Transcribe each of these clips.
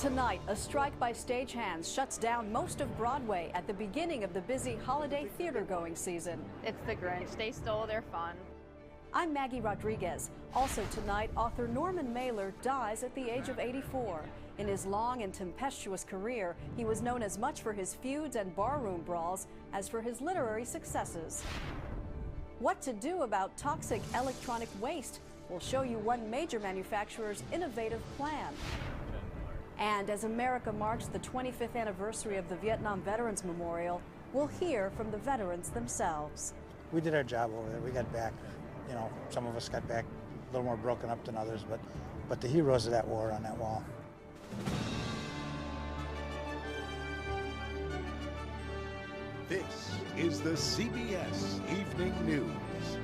Tonight, a strike by stagehands shuts down most of Broadway at the beginning of the busy holiday theater-going season. It's the Grinch. They stole their fun. I'm Maggie Rodriguez. Also tonight, author Norman Mailer dies at the age of 84. In his long and tempestuous career, he was known as much for his feuds and barroom brawls as for his literary successes. What to do about toxic electronic waste? We'll show you one major manufacturer's innovative plan. And as America marks the 25th anniversary of the Vietnam Veterans Memorial, we'll hear from the veterans themselves. We did our job over there. We got back. You know, some of us got back a little more broken up than others, but the heroes of that war are on that wall. This is the CBS Evening News.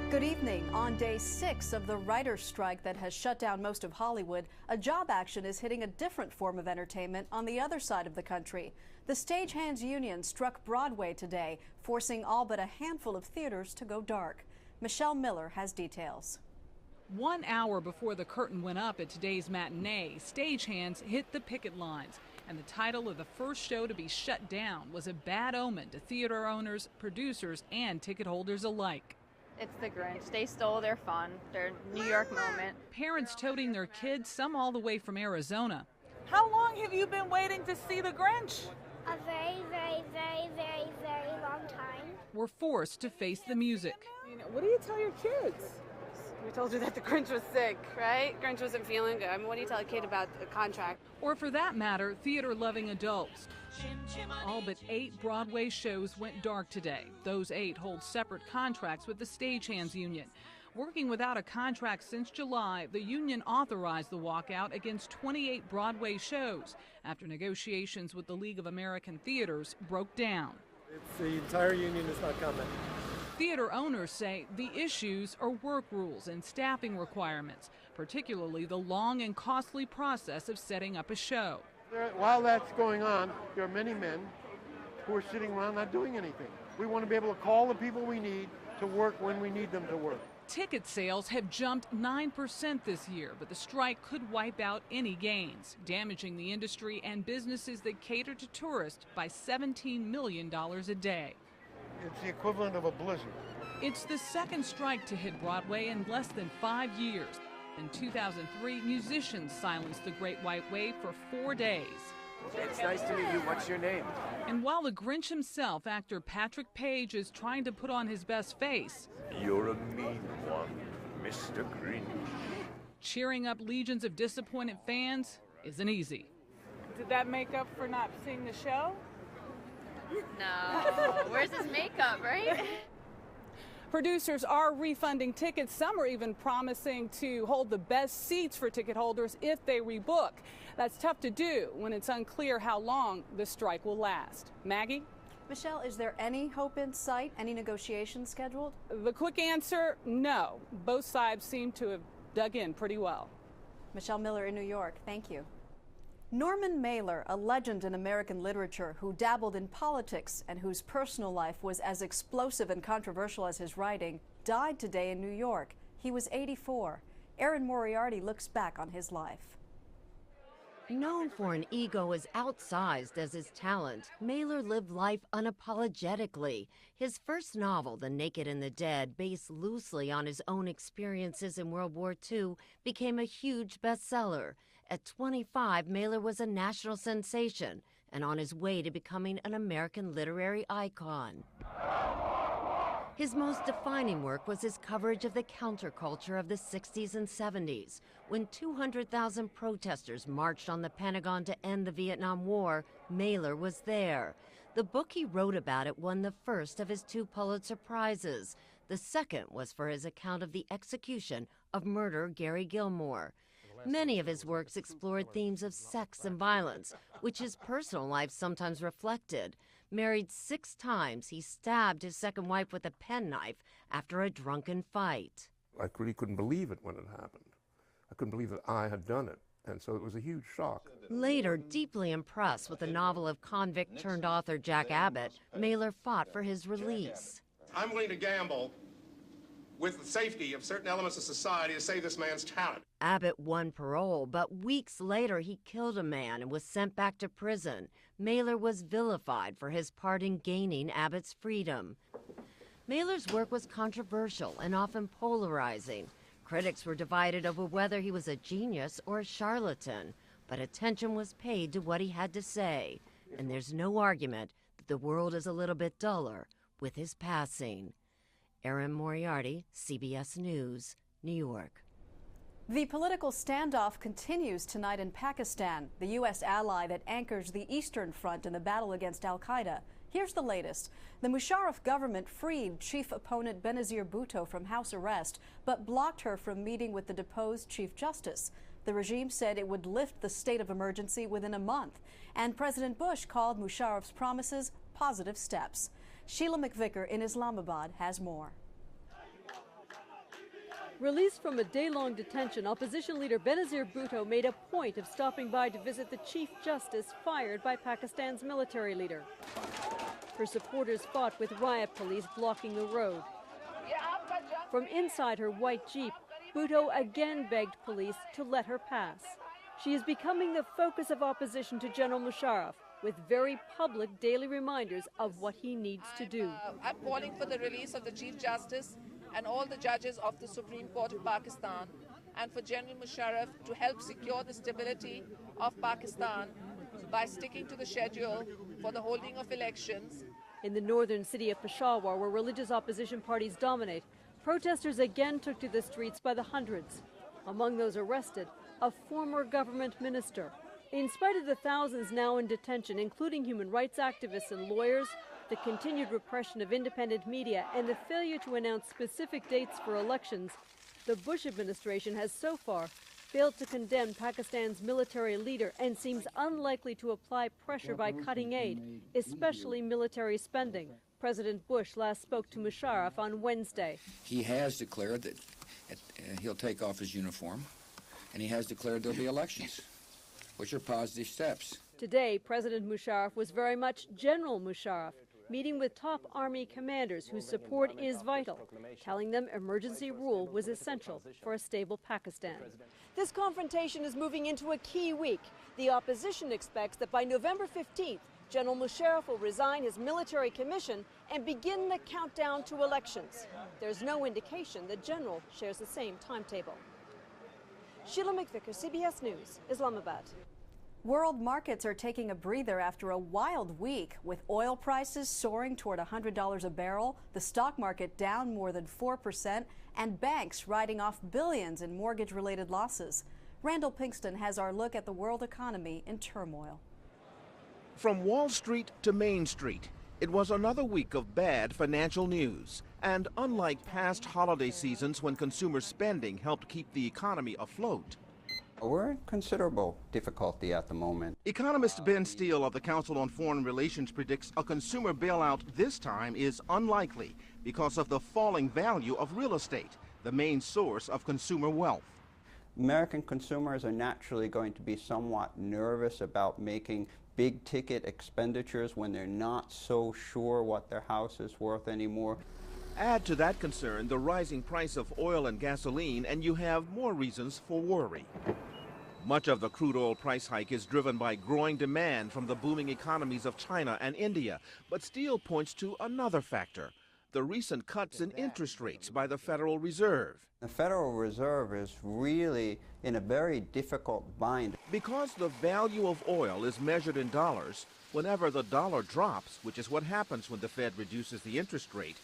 Good evening. On day 6 of the writer's strike that has shut down most of Hollywood, a job action is hitting a different form of entertainment on the other side of the country. The Stagehands Union struck Broadway today, forcing all but a handful of theaters to go dark. Michelle Miller has details. 1 hour before the curtain went up at today's matinee, stagehands hit the picket lines. And the title of the first show to be shut down was a bad omen to theater owners, producers, and ticket holders alike. It's the Grinch. They stole their fun, their New York moment. Parents toting their kids, some all the way from Arizona. How long have you been waiting to see the Grinch? A very, very, very, very, very long time. Were forced to face the music. What do you tell your kids? We told her that the Grinch was sick, right? Grinch wasn't feeling good. I mean, what do you tell a kid about a contract? Or for that matter, theater-loving adults. All but 8 Broadway shows went dark today. Those 8 hold separate contracts with the Stagehands Union. Working without a contract since July, the union authorized the walkout against 28 Broadway shows after negotiations with the League of American Theaters broke down. The entire union is not coming. Theater owners say the issues are work rules and staffing requirements, particularly the long and costly process of setting up a show. While that's going on, there are many men who are sitting around not doing anything. We want to be able to call the people we need to work when we need them to work. Ticket sales have jumped 9% this year, but the strike could wipe out any gains, damaging the industry and businesses that cater to tourists by $17 million a day. It's the equivalent of a blizzard. It's the second strike to hit Broadway in less than 5 years. In 2003, musicians silenced the Great White Way for 4 days. It's nice to meet you. What's your name? And while the Grinch himself, actor Patrick Page, is trying to put on his best face, You're a mean one, Mr. Grinch. cheering up legions of disappointed fans isn't easy. Did that make up for not seeing the show? No. Where's his makeup, right? Producers are refunding tickets. Some are even promising to hold the best seats for ticket holders if they rebook. That's tough to do when it's unclear how long the strike will last. Maggie? Michelle, is there any hope in sight? Any negotiations scheduled? The quick answer, no. Both sides seem to have dug in pretty well. Michelle Miller in New York, thank you. Norman Mailer, a legend in American literature who dabbled in politics and whose personal life was as explosive and controversial as his writing, died today in New York. He was 84. Erin Moriarty looks back on his life. Known for an ego as outsized as his talent, Mailer lived life unapologetically. His first novel, The Naked and the Dead, based loosely on his own experiences in World War II, became a huge bestseller. At 25, Mailer was a national sensation and on his way to becoming an American literary icon. His most defining work was his coverage of the counterculture of the 60s and 70s. When 200,000 protesters marched on the Pentagon to end the Vietnam War, Mailer was there. The book he wrote about it won the first of his 2 Pulitzer Prizes. The second was for his account of the execution of murderer Gary Gilmore. Many of his works explored themes of sex and violence, which his personal life sometimes reflected. Married 6 times, he stabbed his second wife with a penknife after a drunken fight. I really couldn't believe it when it happened. I couldn't believe that I had done it, and so it was a huge shock. Later, deeply impressed with the novel of convict-turned-author Jack Abbott, Mailer fought for his release. I'm going to gamble with the safety of certain elements of society to save this man's talent. Abbott won parole, but weeks later he killed a man and was sent back to prison. Mailer was vilified for his part in gaining Abbott's freedom. Mailer's work was controversial and often polarizing. Critics were divided over whether he was a genius or a charlatan, but attention was paid to what he had to say. And there's no argument that the world is a little bit duller with his passing. Erin Moriarty, CBS News, New York. The political standoff continues tonight in Pakistan, the U.S. ally that anchors the Eastern Front in the battle against al-Qaeda. Here's the latest. The Musharraf government freed chief opponent Benazir Bhutto from house arrest, but blocked her from meeting with the deposed Chief Justice. The regime said it would lift the state of emergency within a month, and President Bush called Musharraf's promises positive steps. Sheila McVicker in Islamabad has more. Released from a day-long detention, opposition leader Benazir Bhutto made a point of stopping by to visit the Chief Justice fired by Pakistan's military leader. Her supporters fought with riot police blocking the road. From inside her white Jeep, Bhutto again begged police to let her pass. She is becoming the focus of opposition to General Musharraf, with very public daily reminders of what he needs to do. I'm calling for the release of the Chief Justice and all the judges of the Supreme Court of Pakistan, and for General Musharraf to help secure the stability of Pakistan by sticking to the schedule for the holding of elections. In the northern city of Peshawar, where religious opposition parties dominate, protesters again took to the streets by the hundreds. Among those arrested, a former government minister. In spite of the thousands now in detention, including human rights activists and lawyers, the continued repression of independent media, and the failure to announce specific dates for elections, the Bush administration has so far failed to condemn Pakistan's military leader and seems unlikely to apply pressure by cutting aid, especially military spending. President Bush last spoke to Musharraf on Wednesday. He has declared that he'll take off his uniform, and he has declared there'll be elections, which are positive steps. Today, President Musharraf was very much General Musharraf, meeting with top army commanders whose support is vital, telling them emergency rule was essential for a stable Pakistan. This confrontation is moving into a key week. The opposition expects that by November 15th, General Musharraf will resign his military commission and begin the countdown to elections. There's no indication the general shares the same timetable. Sheila McVicker, CBS News, Islamabad. World markets are taking a breather after a wild week, with oil prices soaring toward $100 a barrel, the stock market down more than 4%, and banks writing off billions in mortgage-related losses. Randall Pinkston has our look at the world economy in turmoil. From Wall Street to Main Street, it was another week of bad financial news. And unlike past holiday seasons when consumer spending helped keep the economy afloat, we're in considerable difficulty at the moment. Economist Ben Steele of the Council on Foreign Relations predicts a consumer bailout this time is unlikely because of the falling value of real estate, the main source of consumer wealth. American consumers are naturally going to be somewhat nervous about making big ticket expenditures when they're not so sure what their house is worth anymore. Add to that concern the rising price of oil and gasoline, and you have more reasons for worry. Much of the crude oil price hike is driven by growing demand from the booming economies of China and India. But Steele points to another factor, the recent cuts in interest rates by the Federal Reserve. The Federal Reserve is really in a very difficult bind. Because the value of oil is measured in dollars, whenever the dollar drops, which is what happens when the Fed reduces the interest rate,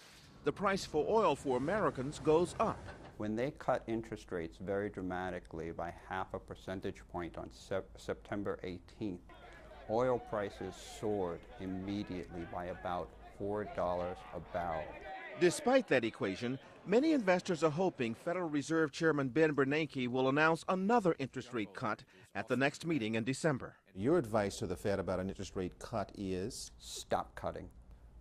the price for oil for Americans goes up. When they cut interest rates very dramatically by 0.5 percentage point on September 18th, oil prices soared immediately by about $4 a barrel. Despite that equation, many investors are hoping Federal Reserve Chairman Ben Bernanke will announce another interest rate cut at the next meeting in December. Your advice to the Fed about an interest rate cut is? Stop cutting.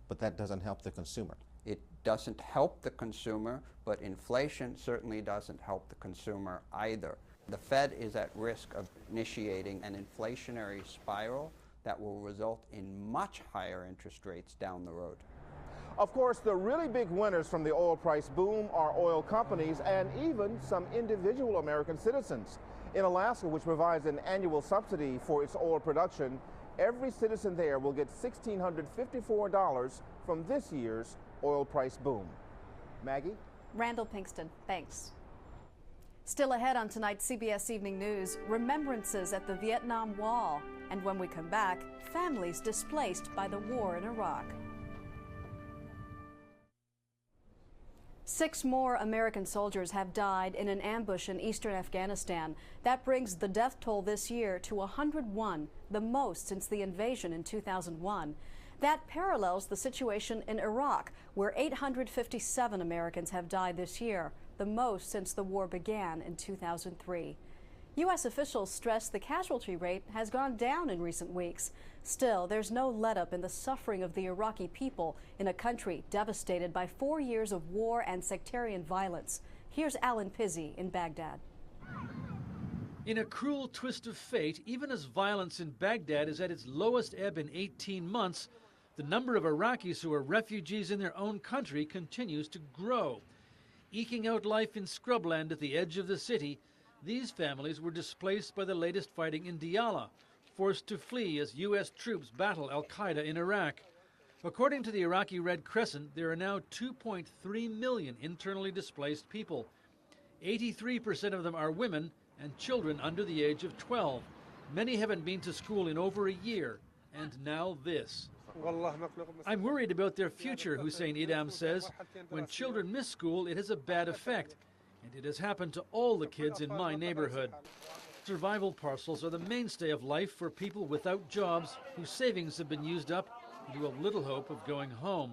But that doesn't help the consumer. It doesn't help the consumer, but inflation certainly doesn't help the consumer either. The Fed is at risk of initiating an inflationary spiral that will result in much higher interest rates down the road. Of course, the really big winners from the oil price boom are oil companies and even some individual American citizens. In Alaska, which provides an annual subsidy for its oil production, every citizen there will get $1,654 from this year's oil price boom. Maggie? Randall Pinkston, thanks. Still ahead on tonight's CBS Evening News, remembrances at the Vietnam Wall. And when we come back, families displaced by the war in Iraq. 6 more American soldiers have died in an ambush in eastern Afghanistan. That brings the death toll this year to 101, the most since the invasion in 2001. That parallels the situation in Iraq, where 857 Americans have died this year, the most since the war began in 2003. U.S. officials stress the casualty rate has gone down in recent weeks. Still, there's no let-up in the suffering of the Iraqi people in a country devastated by 4 years of war and sectarian violence. Here's Alan Pizzi in Baghdad. In a cruel twist of fate, even as violence in Baghdad is at its lowest ebb in 18 months, the number of Iraqis who are refugees in their own country continues to grow. Eking out life in scrubland at the edge of the city, these families were displaced by the latest fighting in Diyala, forced to flee as U.S. troops battle al-Qaeda in Iraq. According to the Iraqi Red Crescent, there are now 2.3 million internally displaced people. 83% of them are women and children under the age of 12. Many haven't been to school in over a year, and now this. I'm worried about their future, Hussein Idam says. When children miss school, it has a bad effect, and it has happened to all the kids in my neighborhood. Survival parcels are the mainstay of life for people without jobs whose savings have been used up and who have little hope of going home.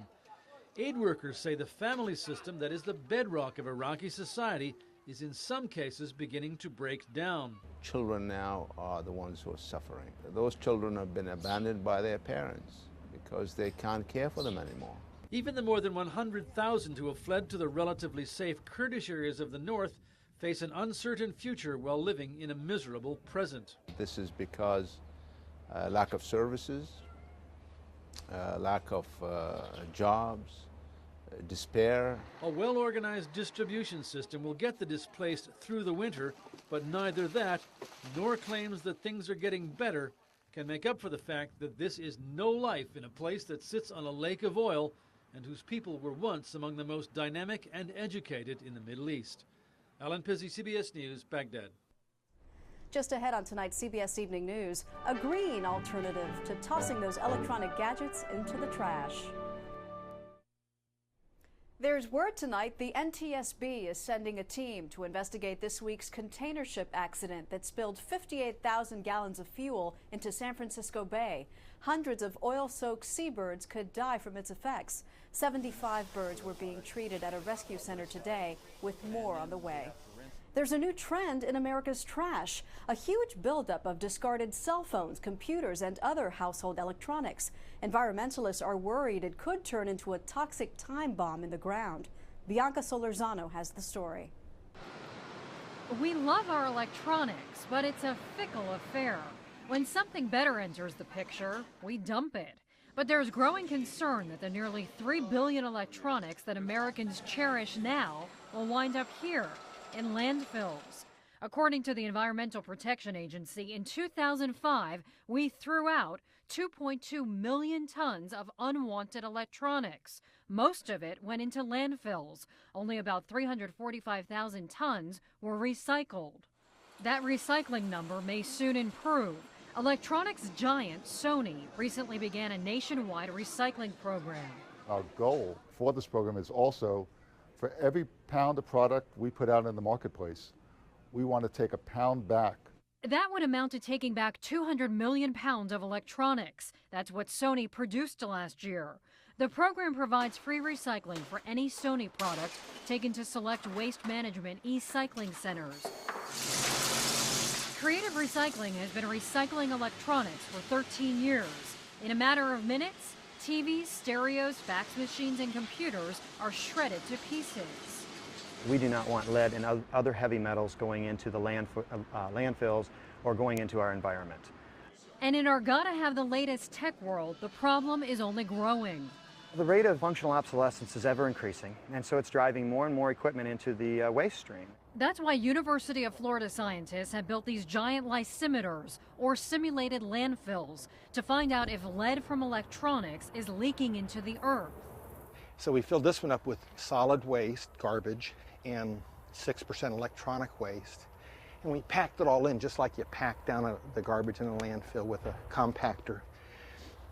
Aid workers say the family system that is the bedrock of Iraqi society is in some cases beginning to break down. Children now are the ones who are suffering. Those children have been abandoned by their parents because they can't care for them anymore. Even the more than 100,000 who have fled to the relatively safe Kurdish areas of the north face an uncertain future while living in a miserable present. This is because lack of services, lack of jobs, despair. A well-organized distribution system will get the displaced through the winter, but neither that nor claims that things are getting better can make up for the fact that this is no life in a place that sits on a lake of oil and whose people were once among the most dynamic and educated in the Middle East. Alan Pizzi, CBS News, Baghdad. Just ahead on tonight's CBS Evening News, a green alternative to tossing those electronic gadgets into the trash. There's word tonight the NTSB is sending a team to investigate this week's container ship accident that spilled 58,000 gallons of fuel into San Francisco Bay. Hundreds of oil-soaked seabirds could die from its effects. 75 birds were being treated at a rescue center today, with more on the way. There's a new trend in America's trash, a huge buildup of discarded cell phones, computers, and other household electronics. Environmentalists are worried it could turn into a toxic time bomb in the ground. Bianca Solorzano has the story. We love our electronics, but it's a fickle affair. When something better enters the picture, we dump it. But there's growing concern that the nearly 3 billion electronics that Americans cherish now will wind up here in landfills. According to the Environmental Protection Agency, in 2005, we threw out 2.2 million tons of unwanted electronics. Most of it went into landfills. Only about 345,000 tons were recycled. That recycling number may soon improve. Electronics giant Sony recently began a nationwide recycling program. Our goal for this program is also for every pound of product we put out in the marketplace, we want to take a pound back. That would amount to taking back 200 million pounds of electronics. That's what Sony produced last year. The program provides free recycling for any Sony product taken to select waste management e-cycling centers. Creative Recycling has been recycling electronics for 13 years. In a matter of minutes, TVs, stereos, fax machines, and computers are shredded to pieces. We do not want lead and other heavy metals going into the landfills or going into our environment. And in our gotta have the latest tech world, the problem is only growing. The rate of functional obsolescence is ever increasing, and so it's driving more and more equipment into the waste stream. That's why University of Florida scientists have built these giant lysimeters, or simulated landfills, to find out if lead from electronics is leaking into the earth. So we filled this one up with solid waste, garbage, and 6% electronic waste. And we packed it all in just like you pack down the garbage in a landfill with a compactor.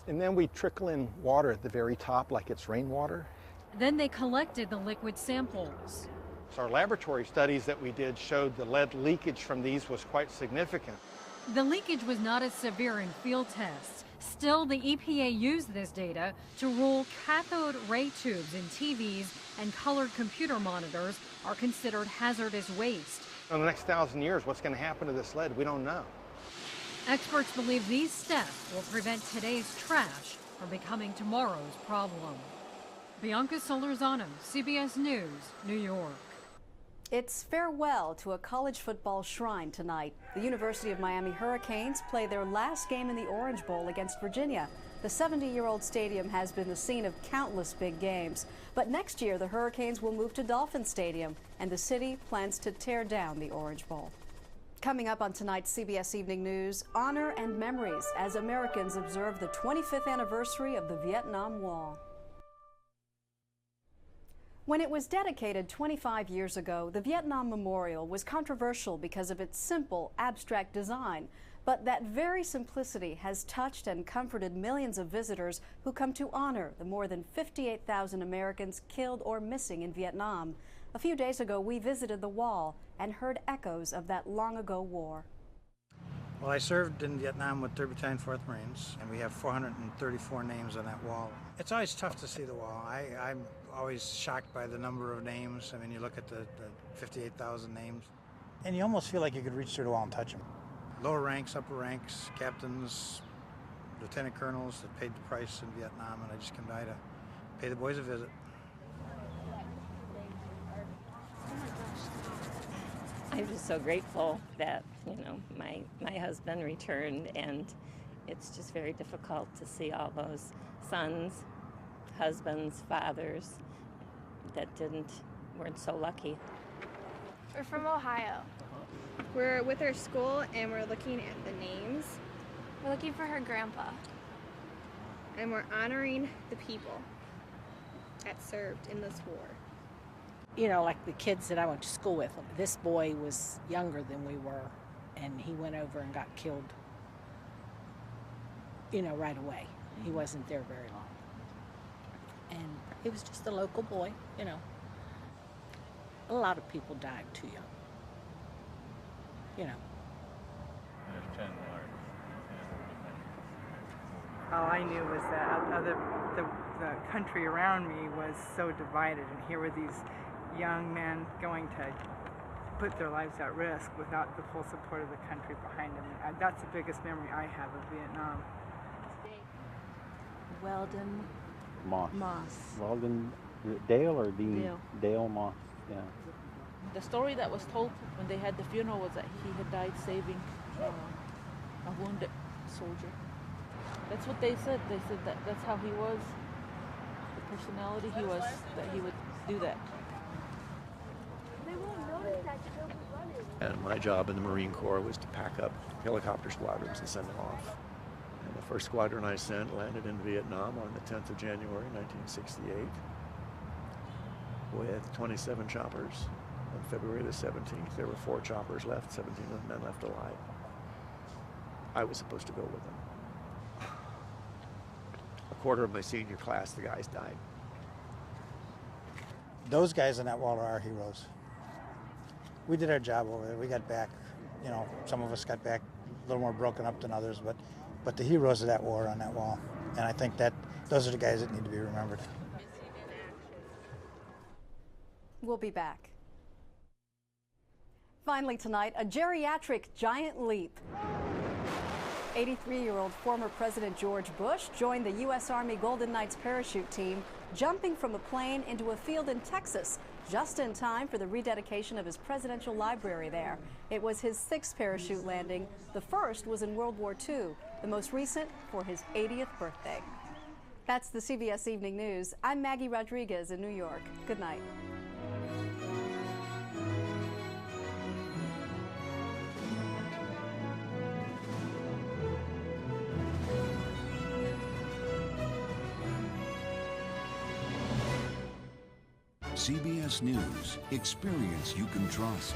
And then we trickle in water at the very top like it's rainwater. Then they collected the liquid samples. So our laboratory studies that we did showed the lead leakage from these was quite significant. The leakage was not as severe in field tests. Still, the EPA used this data to rule cathode ray tubes in TVs and colored computer monitors are considered hazardous waste. In the next 1,000 years, what's going to happen to this lead? We don't know. Experts believe these steps will prevent today's trash from becoming tomorrow's problem. Bianca Solorzano, CBS News, New York. It's farewell to a college football shrine tonight. The University of Miami Hurricanes play their last game in the Orange Bowl against Virginia. The 70-year-old stadium has been the scene of countless big games. But next year, the Hurricanes will move to Dolphin Stadium, and the city plans to tear down the Orange Bowl. Coming up on tonight's CBS Evening News, honor and memories as Americans observe the 25th anniversary of the Vietnam War. When it was dedicated 25 years ago, the Vietnam Memorial was controversial because of its simple, abstract design. But that very simplicity has touched and comforted millions of visitors who come to honor the more than 58,000 Americans killed or missing in Vietnam. A few days ago, we visited the wall and heard echoes of that long-ago war. Well, I served in Vietnam with 3rd Battalion, 4th Marines, and we have 434 names on that wall. It's always tough to see the wall. I'm always shocked by the number of names. I mean, you look at the 58,000 names, and you almost feel like you could reach through the wall and touch them. Lower ranks, upper ranks, captains, lieutenant colonels that paid the price in Vietnam, and I just come by to pay the boys a visit. I'm just so grateful that, my husband returned, and it's just very difficult to see all those sons, husbands, fathers that weren't so lucky. We're from Ohio. We're with our school and we're looking at the names. We're looking for her grandpa. And we're honoring the people that served in this war. You know, like the kids that I went to school with, this boy was younger than we were, and he went over and got killed, right away. He wasn't there very long. And he was just a local boy, A lot of people died too young. There's 10 more. All I knew was that the country around me was so divided, and here were these young men going to put their lives at risk without the full support of the country behind them. And that's the biggest memory I have of Vietnam. Weldon Moss. Weldon Dale or Dean? Dale Moss, yeah. The story that was told when they had the funeral was that he had died saving a wounded soldier. That's what they said. They said that that's how he was, the personality he was, that he would do that. And my job in the Marine Corps was to pack up helicopter squadrons and send them off. And the first squadron I sent landed in Vietnam on the 10th of January, 1968, with 27 choppers. On February the 17th, there were 4 choppers left, 17 men left alive. I was supposed to go with them. A quarter of my senior class, the guys died. Those guys on that wall are our heroes. We did our job over there. We got back, some of us got back a little more broken up than others, but the heroes of that war are on that wall. And I think that those are the guys that need to be remembered. We'll be back. Finally tonight, a geriatric giant leap. 83-year-old former President George Bush joined the U.S. Army Golden Knights parachute team, jumping from a plane into a field in Texas, just in time for the rededication of his presidential library there. It was his 6th parachute landing. The first was in World War II, the most recent for his 80th birthday. That's the CBS Evening News. I'm Maggie Rodriguez in New York. Good night. CBS News, experience you can trust.